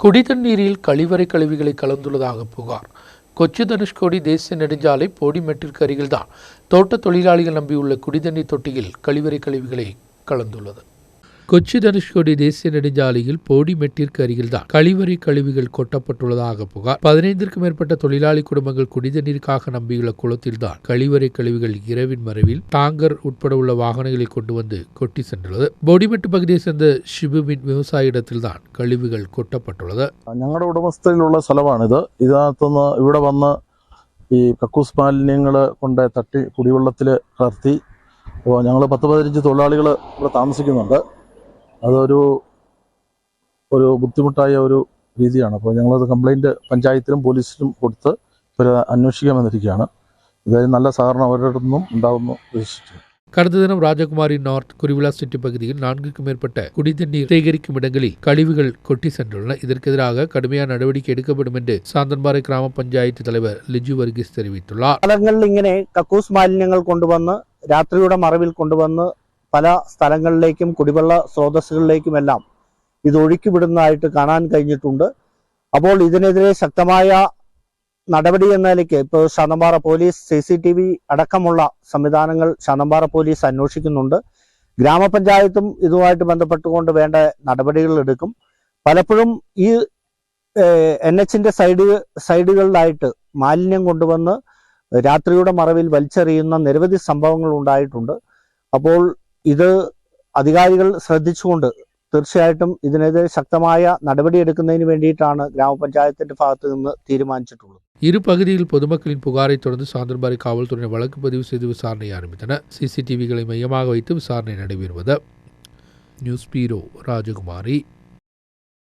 குடிதண்ணீரில் கழிவறை கழிவுகளை கலந்துள்ளதாக புகார். கொச்சி தனுஷ்கோடி தேசிய நெடுஞ்சாலை போடிமெட்டிற்கு அருகில்தான் தோட்ட தொழிலாளிகள் நம்பியுள்ள குடிதண்ணீர் தொட்டியில் கழிவறை கழிவுகளை கலந்துள்ளது. கொச்சி தனுஷ்கோடி தேசிய நெடுஞ்சாலையில் போடிமெட்டிற்கு அருகில்தான் கழிவறை கழிவுகள் கொட்டப்பட்டுள்ளதாக புகார். 15க்கும் மேற்பட்ட தொழிலாளி குடும்பங்கள் குடிதண்ணீருக்காக நம்பியுள்ள குளத்தில்தான் கழிவறை கழிவுகள் இரவின் மறைவில் டாங்கர் உட்பட உள்ள வாகனங்களை கொண்டு வந்து கொட்டி சென்றுள்ளது. போடிமெட்டு പകുതിയെ சேர்ந்த ഷിബുവിൻ വ്യവസായ ഇടത്തിൽதான் കழிവുകൾ കൊട്ടപ്പെട്ടുള്ളത്. ഞങ്ങളുടെ ഉടമസ്ഥയിലുള്ള സ്ഥലമാണിത്. ഇതിനകത്തുനിന്ന് ഇവിടെ വന്ന് ഈ കക്കൂസ് മാലിന്യങ്ങൾ കൊണ്ട് തട്ടി കുടിവെള്ളത്തിൽ കലർത്തി ഞങ്ങൾ 10-15 തൊഴിലാളികൾ ഇവിടെ താമസിക്കുന്നുണ്ട്. അതൊരു ബുദ്ധിമുട്ടായ ഒരു രീതിയാണ്. അപ്പോൾ ഞങ്ങളത് കംപ്ലൈൻറ്റ് പഞ്ചായത്തിലും പോലീസിലും കൊടുത്ത് ഇവർ അന്വേഷിക്കാൻ വന്നിരിക്കുകയാണ്. ഇതായത് നല്ല സഹകരണം അവരുടെ നിന്നും ഉണ്ടാകുമെന്ന് പ്രതീക്ഷിച്ചു. கடந்த தினம் ராஜகுமாரி நார்த் குருவிழா சிட்டி பகுதியில் 4க்கும் மேற்பட்ட குடிதண்ணீர் சேகரிக்கும் இடங்களில் கழிவுகள் கொட்டி சென்றுள்ளன. இதற்கு எதிராக கடுமையான நடவடிக்கை எடுக்கப்படும் என்று സാന്തൻപാറ ഗ്രാമപഞ്ചായത്ത് தலைவர் ലിജു വർഗീസ് தெரிவித்துள்ளார். സ്ഥലങ്ങളിൽ ഇങ്ങനെ കക്കൂസ് മാലിന്യങ്ങൾ കൊണ്ടുവന്ന് രാത്രിയുടെ മറവിൽ കൊണ്ടുവന്ന് പല സ്ഥലങ്ങളിലേക്കും കുടിവെള്ള സ്രോതസ്സുകളിലേക്കുമെല്ലാം ഇത് ഒഴുക്കിവിടുന്നതായിട്ട് കാണാൻ കഴിഞ്ഞിട്ടുണ്ട്. അപ്പോൾ ഇതിനെതിരെ ശക്തമായ നടപടി എന്ന നിലയ്ക്ക് ഇപ്പോൾ ശാന്തൻപാറ പോലീസ് CCTV അടക്കമുള്ള സംവിധാനങ്ങൾ ശാന്തൻപാറ പോലീസ് അന്വേഷിക്കുന്നുണ്ട്. ഗ്രാമപഞ്ചായത്തും ഇതുമായിട്ട് ബന്ധപ്പെട്ടുകൊണ്ട് വേണ്ട നടപടികൾ എടുക്കും. പലപ്പോഴും ഈ NHന്റെ സൈഡുകളിലായിട്ട് മാലിന്യം കൊണ്ടുവന്ന് രാത്രിയുടെ മറവിൽ വലിച്ചെറിയുന്ന നിരവധി സംഭവങ്ങൾ ഉണ്ടായിട്ടുണ്ട്. അപ്പോൾ ഇത് അധികാരികൾ ശ്രദ്ധിച്ചുകൊണ്ട് തീർച്ചയായിട്ടും ഇതിനെതിരെ ശക്തമായ നടപടിയെടുക്കുന്നതിന് വേണ്ടിയിട്ടാണ് ഗ്രാമപഞ്ചായത്തിന്റെ ഭാഗത്ത് നിന്ന് തീരുമാനിച്ചിട്ടുള്ളത്. இரு பகுதியில் பொதுமக்களின் புகாரை தொடர்ந்து சாந்தன்பாறை காவல்துறையினர் வழக்கு பதிவு செய்து விசாரணை ஆரம்பித்தனர். CCTVகளை மையமாக வைத்து விசாரணை நடைபெறுவது. நியூஸ் பீரோ ராஜகுமாரி.